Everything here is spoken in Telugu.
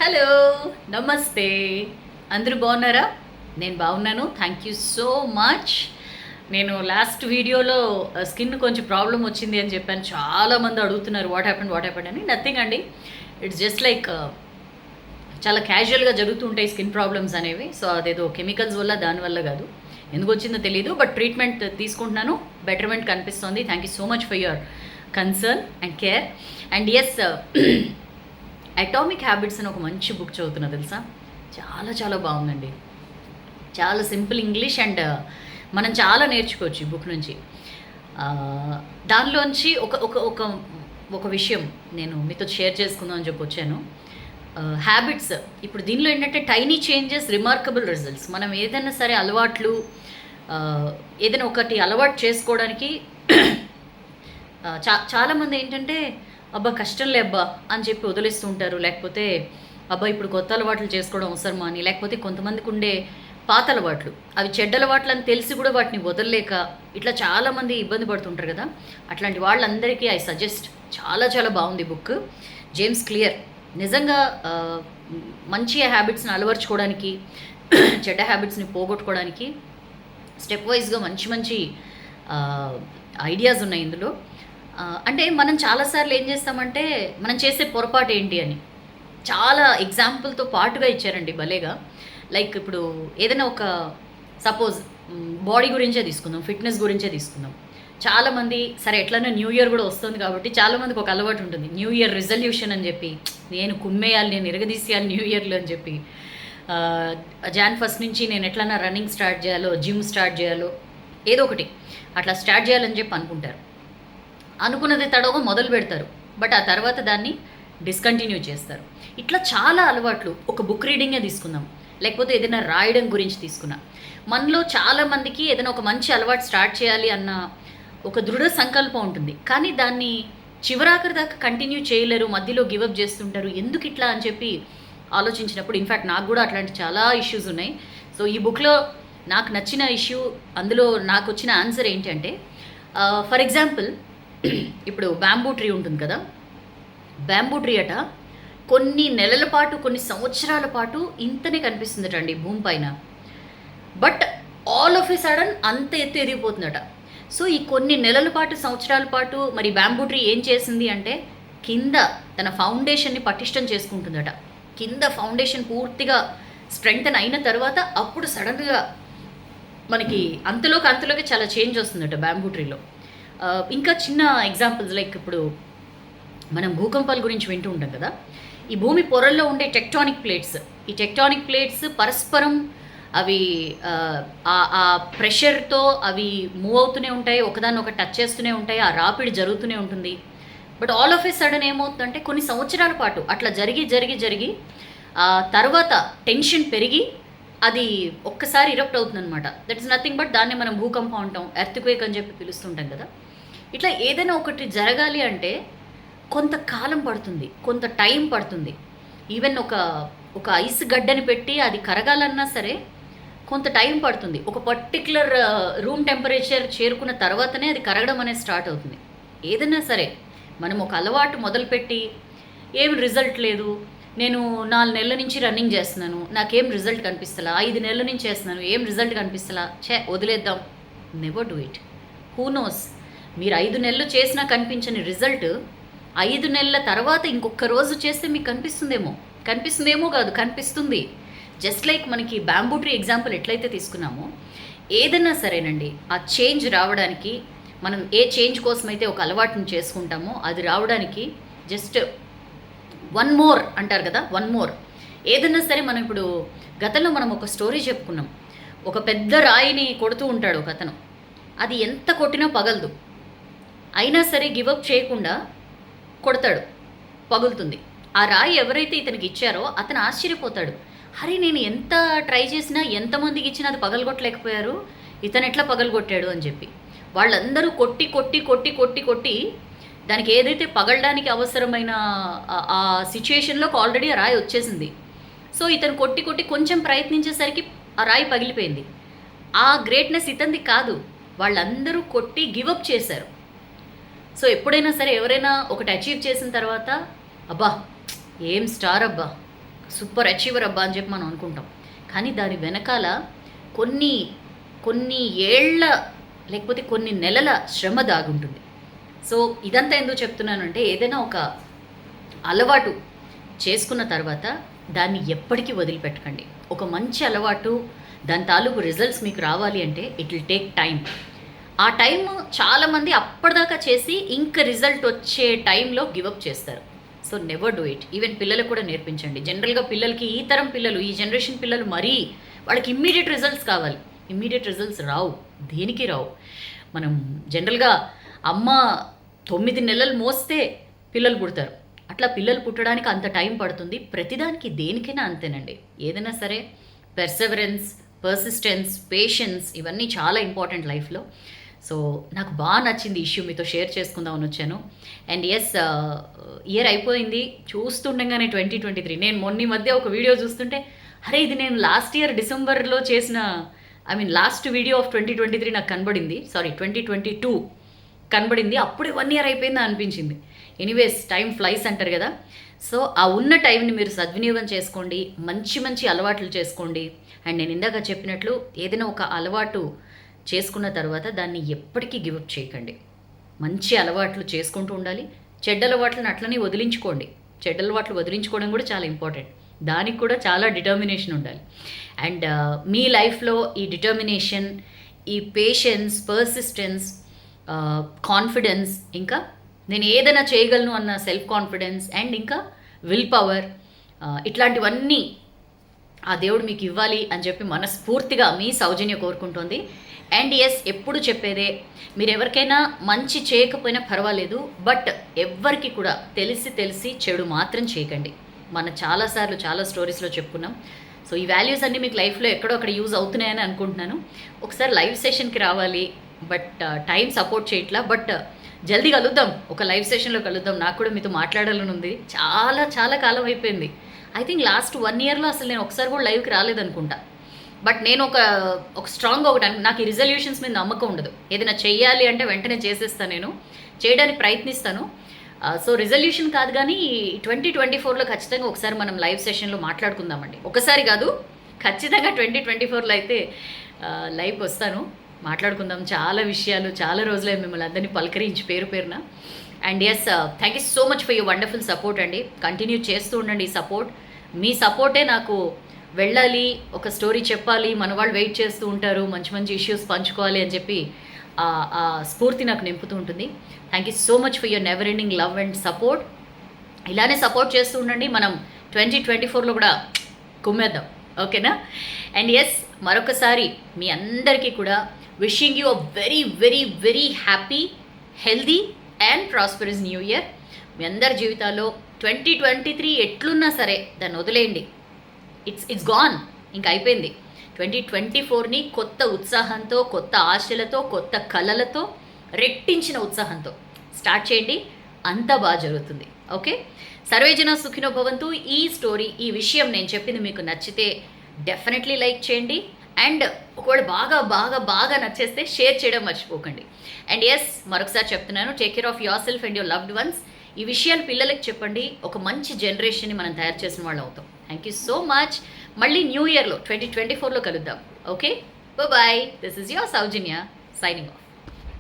హలో, నమస్తే. అందరూ బాగున్నారా? నేను బాగున్నాను. Thank you so much. నేను లాస్ట్ వీడియోలో స్కిన్ కొంచెం ప్రాబ్లం వచ్చింది అని చెప్పాను. చాలామంది అడుగుతున్నారు వాట్ హ్యాపెండ్ అని. నథింగ్ అండి, ఇట్స్ జస్ట్ లైక్ చాలా క్యాజువల్గా జరుగుతూ ఉంటాయి స్కిన్ ప్రాబ్లమ్స్ అనేవి. సో అదేదో కెమికల్స్ వల్ల దానివల్ల కాదు. ఎందుకు వచ్చిందో తెలియదు, బట్ ట్రీట్మెంట్ తీసుకుంటున్నాను. బెటర్మెంట్ కనిపిస్తోంది. Thank you so much for your concern and care. And yes, atomic habits అని ఒక మంచి బుక్ చదువుతున్నా తెలుసా. చాలా చాలా బాగుందండి. చాలా సింపుల్ ఇంగ్లీష్ అండ్ మనం చాలా నేర్చుకోవచ్చు ఈ బుక్ నుంచి. దానిలోంచి ఒక ఒక ఒక ఒక విషయం నేను మీతో షేర్ చేసుకుందాం అని చెప్పి వచ్చాను. హ్యాబిట్స్. ఇప్పుడు దీనిలో ఏంటంటే టైనీ చేంజెస్, రిమార్కబుల్ రిజల్ట్స్. మనం ఏదైనా సరే అలవాట్లు, ఏదైనా ఒకటి అలవాటు చేసుకోవడానికి చాలామంది ఏంటంటే అబ్బా కష్టంలే అబ్బా అని చెప్పి వదిలేస్తూ ఉంటారు. లేకపోతే అబ్బా ఇప్పుడు కొత్త అలవాట్లు చేసుకోవడం అవసరమా అని. లేకపోతే కొంతమందికి ఉండే పాత అలవాట్లు, అవి చెడ్డ అలవాట్లు అని తెలిసి కూడా వాటిని వదలలేక ఇట్లా చాలామంది ఇబ్బంది పడుతుంటారు కదా. అట్లాంటి వాళ్ళందరికీ ఐ సజెస్ట్. చాలా చాలా బాగుంది బుక్. జేమ్స్ క్లియర్ నిజంగా మంచి హ్యాబిట్స్ని అలవర్చుకోవడానికి, చెడ్డ హ్యాబిట్స్ని పోగొట్టుకోవడానికి స్టెప్ వైజ్గా మంచి మంచి ఐడియాస్ ఉన్నాయి ఇందులో. అంటే మనం చాలాసార్లు ఏం చేస్తామంటే మనం చేసే పొరపాటు ఏంటి అని చాలా ఎగ్జాంపుల్తో పాటుగా ఇచ్చారండి భలేగా. లైక్ ఇప్పుడు ఏదైనా ఒక సపోజ్ బాడీ గురించే తీసుకుందాం, ఫిట్నెస్ గురించే తీసుకుందాం. చాలామంది సరే ఎట్లన్నా న్యూ ఇయర్ కూడా వస్తుంది కాబట్టి చాలామందికి ఒక అలవాటు ఉంటుంది, న్యూ ఇయర్ రిజల్యూషన్ అని చెప్పి, నేను కుమ్మేయాలి, నేను ఇరగదీసేయాలి న్యూ ఇయర్లో అని చెప్పి. జాన్ 1 నుంచి నేను ఎట్లన్నా రన్నింగ్ స్టార్ట్ చేయాలో, జిమ్ స్టార్ట్ చేయాలో, ఏదో ఒకటి అట్లా స్టార్ట్ చేయాలని చెప్పి అనుకుంటారు. అనుకున్నది తడవగా మొదలు పెడతారు, బట్ ఆ తర్వాత దాన్ని డిస్కంటిన్యూ చేస్తారు. ఇట్లా చాలా అలవాట్లు. ఒక బుక్ రీడింగే తీసుకుందాం, లేకపోతే ఏదైనా రాయడం గురించి తీసుకున్నా. మనలో చాలామందికి ఏదైనా ఒక మంచి అలవాటు స్టార్ట్ చేయాలి అన్న ఒక దృఢ సంకల్పం ఉంటుంది, కానీ దాన్ని చివరాఖరి దాకా కంటిన్యూ చేయలేరు, మధ్యలో గివప్ చేస్తుంటారు. ఎందుకు ఇట్లా అని చెప్పి ఆలోచించినప్పుడు, ఇన్ఫ్యాక్ట్ నాకు కూడా అట్లాంటి చాలా ఇష్యూస్ ఉన్నాయి. సో ఈ బుక్లో నాకు నచ్చిన ఇష్యూ, అందులో నాకు వచ్చిన ఆన్సర్ ఏంటంటే, ఫర్ ఎగ్జాంపుల్ ఇప్పుడు బ్యాంబూ ట్రీ ఉంటుంది కదా. బ్యాంబూ ట్రీ అట కొన్ని నెలల పాటు, కొన్ని సంవత్సరాల పాటు ఇంతనే కనిపిస్తుందట అండి భూమి పైన. But all of a sudden అంత ఎత్తు ఎదిగిపోతుందట. సో ఈ కొన్ని నెలల పాటు, సంవత్సరాల పాటు మరి బ్యాంబూ ట్రీ ఏం చేసింది అంటే కింద తన ఫౌండేషన్ని పటిష్టం చేసుకుంటుందట. కింద ఫౌండేషన్ పూర్తిగా స్ట్రెంగ్తన్ అయిన తర్వాత అప్పుడు సడన్గా మనకి అంతలోకి చాలా చేంజ్ వస్తుందట బ్యాంబూ ట్రీలో. ఇంకా చిన్న ఎగ్జాంపుల్స్, లైక్ ఇప్పుడు మనం భూకంపాల గురించి వింటూ ఉంటాం కదా. ఈ భూమి పొరల్లో ఉండే టెక్టానిక్ ప్లేట్స్, ఈ టెక్టానిక్ ప్లేట్స్ పరస్పరం అవి ఆ ప్రెషర్తో అవి మూవ్ అవుతూనే ఉంటాయి, ఒకదాన్ని ఒక టచ్ చేస్తూనే ఉంటాయి, ఆ రాపిడి జరుగుతూనే ఉంటుంది. But all of a sudden ఏమవుతుందంటే కొన్ని సంవత్సరాల పాటు అట్లా జరిగి తర్వాత టెన్షన్ పెరిగి అది ఒక్కసారి ఇరప్ట్ అవుతుందన్నమాట. దట్ ఇస్ నథింగ్ బట్ దాన్ని మనం భూకంపం అంటాం, ఎర్త్క్వేక్ అని చెప్పి పిలుస్తుంటాం కదా. ఇట్లా ఏదైనా ఒకటి జరగాలి అంటే కొంతకాలం పడుతుంది, కొంత టైం పడుతుంది. ఈవెన్ ఒక ఐస్ గడ్డని పెట్టి అది కరగాలన్నా సరే కొంత టైం పడుతుంది. ఒక పర్టిక్యులర్ రూమ్ టెంపరేచర్ చేరుకున్న తర్వాతనే అది కరగడం అనేది స్టార్ట్ అవుతుంది. ఏదైనా సరే మనం ఒక అలవాటు మొదలుపెట్టి ఏం రిజల్ట్ లేదు, నేను 4 నెలల నుంచి రన్నింగ్ చేస్తున్నాను, నాకేం రిజల్ట్ కనిపిస్తలా, 5 నెలల నుంచి చేస్తున్నాను, ఏం రిజల్ట్ కనిపిస్తలా, వదిలేద్దాం. Never do it. Who knows, మీరు 5 నెలలు చేసినా కనిపించని రిజల్ట్ 5 నెలల తర్వాత ఇంకొక రోజు చేస్తే మీకు కనిపిస్తుందేమో కాదు, కనిపిస్తుంది. జస్ట్ లైక్ మనకి బ్యాంబూ ట్రీ ఎగ్జాంపుల్ ఎట్లయితే తీసుకున్నామో, ఏదైనా సరేనండి ఆ చేంజ్ రావడానికి, మనం ఏ చేంజ్ కోసమైతే ఒక అలవాటుని చేసుకుంటామో అది రావడానికి జస్ట్ 1 more అంటారు కదా, 1 more. ఏదైనా సరే మనం ఇప్పుడు గతంలో మనం ఒక స్టోరీ చెప్పుకున్నాం. ఒక పెద్ద రాయిని కొడుతూ ఉంటాడు ఒక అతను, అది ఎంత కొట్టినా పగలదు, అయినా సరే గివప్ చేయకుండా కొడతాడు, పగులుతుంది. ఆ రాయి ఎవరైతే ఇతనికి ఇచ్చారో అతను ఆశ్చర్యపోతాడు, అరే నేను ఎంత ట్రై చేసినా, ఎంతమందికి ఇచ్చినా అది పగలగొట్టలేకపోయారు, ఇతను ఎట్లా పగలగొట్టాడు అని చెప్పి. వాళ్ళందరూ కొట్టి కొట్టి కొట్టి కొట్టి కొట్టి దానికి ఏదైతే పగలడానికి అవసరమైన ఆ సిచ్యుయేషన్లోకి ఆల్రెడీ ఆ రాయి వచ్చేసింది. సో ఇతను కొట్టి కొట్టి కొంచెం ప్రయత్నించేసరికి ఆ రాయి పగిలిపోయింది. ఆ గ్రేట్నెస్ ఇతనిది కాదు, వాళ్ళందరూ కొట్టి గివప్ చేశారు. సో ఎప్పుడైనా సరే ఎవరైనా ఒకటి అచీవ్ చేసిన తర్వాత అబ్బా ఏం స్టార్ అబ్బా సూపర్ అచీవర్ అబ్బా అని చెప్పి మనం అనుకుంటాం. కానీ దాని వెనకాల కొన్ని కొన్ని ఏళ్ల లేకపోతే కొన్ని నెలల శ్రమ దాగుంటుంది. సో ఇదంతా ఎందుకు చెప్తున్నానంటే, ఏదైనా ఒక అలవాటు చేసుకున్న తర్వాత దాన్ని ఎప్పటికీ వదిలిపెట్టకండి. ఒక మంచి అలవాటు దాని తాలూకు రిజల్ట్స్ మీకు రావాలి అంటే ఇట్ విల్ టేక్ టైం. ఆ టైం చాలామంది అప్పటిదాకా చేసి ఇంక రిజల్ట్ వచ్చే టైంలో గివప్ చేస్తారు. So never do it. Even పిల్లలకు కూడా నేర్పించండి. జనరల్గా పిల్లలకి, ఈ తరం పిల్లలు, ఈ జనరేషన్ పిల్లలు మరీ వాళ్ళకి ఇమ్మీడియట్ రిజల్ట్స్ కావాలి. ఇమ్మీడియట్ రిజల్ట్స్ రావు, దేనికి రావు. మనం జనరల్గా అమ్మ 9 నెలలు మోస్తే పిల్లలు పుడతారు. అట్లా పిల్లలు పుట్టడానికి అంత టైం పడుతుంది. ప్రతిదానికి దేనికైనా అంతేనండి. ఏదైనా సరే పెర్సెవరెన్స్, పర్సిస్టెన్స్, పేషెన్స్ ఇవన్నీ చాలా ఇంపార్టెంట్ లైఫ్లో. సో నాకు బాగా నచ్చింది ఇష్యూ, మీతో షేర్ చేసుకుందామని వచ్చాను. అండ్ ఎస్, ఇయర్ అయిపోయింది. చూస్తుండగానే 2023, నేను మొన్న మధ్య ఒక వీడియో చూస్తుంటే, అరే ఇది నేను లాస్ట్ ఇయర్ డిసెంబర్లో చేసిన, లాస్ట్ వీడియో ఆఫ్ 2023 నాకు కనబడింది. సారీ 2022 కనబడింది. అప్పుడే 1 ఇయర్ అయిపోయిందా అనిపించింది. ఎనీవేస్, టైం ఫ్లైస్ అంటారు కదా. సో ఆ ఉన్న టైంని మీరు సద్వినియోగం చేసుకోండి, మంచి మంచి అలవాట్లు చేసుకోండి. అండ్ నేను ఇందాక చెప్పినట్లు ఏదైనా ఒక అలవాటు చేసుకున్న తర్వాత దాన్ని ఎప్పటికీ గివప్ చేయకండి. మంచి అలవాట్లు చేసుకుంటూ ఉండాలి. చెడ్డ అలవాట్లను అట్లనే వదిలించుకోండి. చెడ్డ అలవాట్లు వదిలించుకోవడం కూడా చాలా ఇంపార్టెంట్. దానికి కూడా చాలా డిటర్మినేషన్ ఉండాలి. అండ్ మీ లైఫ్లో ఈ డిటర్మినేషన్, ఈ పేషెన్స్, పర్సిస్టెన్స్, కాన్ఫిడెన్స్, ఇంకా నేను ఏదైనా చేయగలను అన్న సెల్ఫ్ కాన్ఫిడెన్స్, అండ్ ఇంకా విల్ పవర్, ఇట్లాంటివన్నీ ఆ దేవుడు మీకు ఇవ్వాలి అని చెప్పి మనస్ఫూర్తిగా మీ సౌజన్య కోరుకుంటోంది. అండ్ ఎస్, ఎప్పుడు చెప్పేదే, మీరు ఎవరికైనా మంచి చేయకపోయినా పర్వాలేదు, బట్ ఎవ్వరికి కూడా తెలిసి చెడు మాత్రం చేయకండి. మన చాలాసార్లు చాలా స్టోరీస్లో చెప్పుకున్నాం. సో ఈ వాల్యూస్ అన్నీ మీకు లైఫ్లో ఎక్కడో అక్కడ యూజ్ అవుతున్నాయని అనుకుంటున్నాను. ఒకసారి లైవ్ సెషన్కి రావాలి, బట్ టైం సపోర్ట్ చేయట్లా. బట్ జల్దీ కలుద్దాం, ఒక లైవ్ సెషన్లో కలుద్దాం. నాకు కూడా మీతో మాట్లాడాలని ఉంది. చాలా చాలా కాలం అయిపోయింది. ఐ థింక్ లాస్ట్ 1 ఇయర్లో అసలు నేను ఒకసారి కూడా లైవ్కి రాలేదనుకుంటా. బట్ నేను ఒక స్ట్రాంగ్ ఒకటి, నాకు ఈ రిజల్యూషన్స్ మీద నమ్మకం ఉండదు. ఏదైనా చెయ్యాలి అంటే వెంటనే చేసేస్తాను, నేను చేయడానికి ప్రయత్నిస్తాను. సో రిజల్యూషన్ కాదు, కానీ 2024లో ఖచ్చితంగా ఒకసారి మనం లైవ్ సెషన్లో మాట్లాడుకుందామండి. ఒకసారి కాదు, ఖచ్చితంగా 2024లో అయితే లైవ్కి వస్తాను, మాట్లాడుకుందాం. చాలా విషయాలు, చాలా రోజులే మిమ్మల్ని అందరినీ పలకరించి పేరు పేరున. And yes, thank you so much for your wonderful support అండి. కంటిన్యూ చేస్తూ ఉండండి ఈ సపోర్ట్. మీ సపోర్టే నాకు వెళ్ళాలి, ఒక స్టోరీ చెప్పాలి, మన వాళ్ళు వెయిట్ చేస్తూ ఉంటారు, మంచి మంచి ఇష్యూస్ పంచుకోవాలి అని చెప్పి ఆ స్ఫూర్తి నాకు నింపుతూ ఉంటుంది. Thank you so much for your never ending love and support. ఇలానే సపోర్ట్ చేస్తూ ఉండండి. మనం 2024లో కూడా కుమ్మేద్దాం, ఓకేనా? అండ్ ఎస్, మరొకసారి మీ అందరికీ కూడా wishing you a very very very happy, healthy and prosperous new year. మీ అందరి జీవితాల్లో 2023 ఎట్లున్నా సరే దాన్ని వదిలేయండి. ఇట్స్ గాన్, ఇంకా అయిపోయింది. 2024ని కొత్త ఉత్సాహంతో, కొత్త ఆశలతో, కొత్త కళలతో, రెట్టించిన ఉత్సాహంతో స్టార్ట్ చేయండి. అంతా బాగా జరుగుతుంది, ఓకే? సర్వేజన సుఖినో భవంతు. ఈ స్టోరీ, ఈ విషయం నేను చెప్పింది మీకు నచ్చితే డెఫినెట్లీ లైక్ చేయండి. అండ్ ఒకవేళ బాగా బాగా బాగా నచ్చేస్తే షేర్ చేయడం మర్చిపోకండి. అండ్ ఎస్, మరొకసారి చెప్తున్నాను, take care of your self and your loved ones. ఈ విషయాలు పిల్లలకి చెప్పండి. ఒక మంచి జనరేషన్ని మనం తయారు చేసిన వాళ్ళు అవుతాం. Thank you so much. మళ్ళీ న్యూ ఇయర్లో 2024లో కలుద్దాం, okay? Bye. This is your Sowjanya signing of.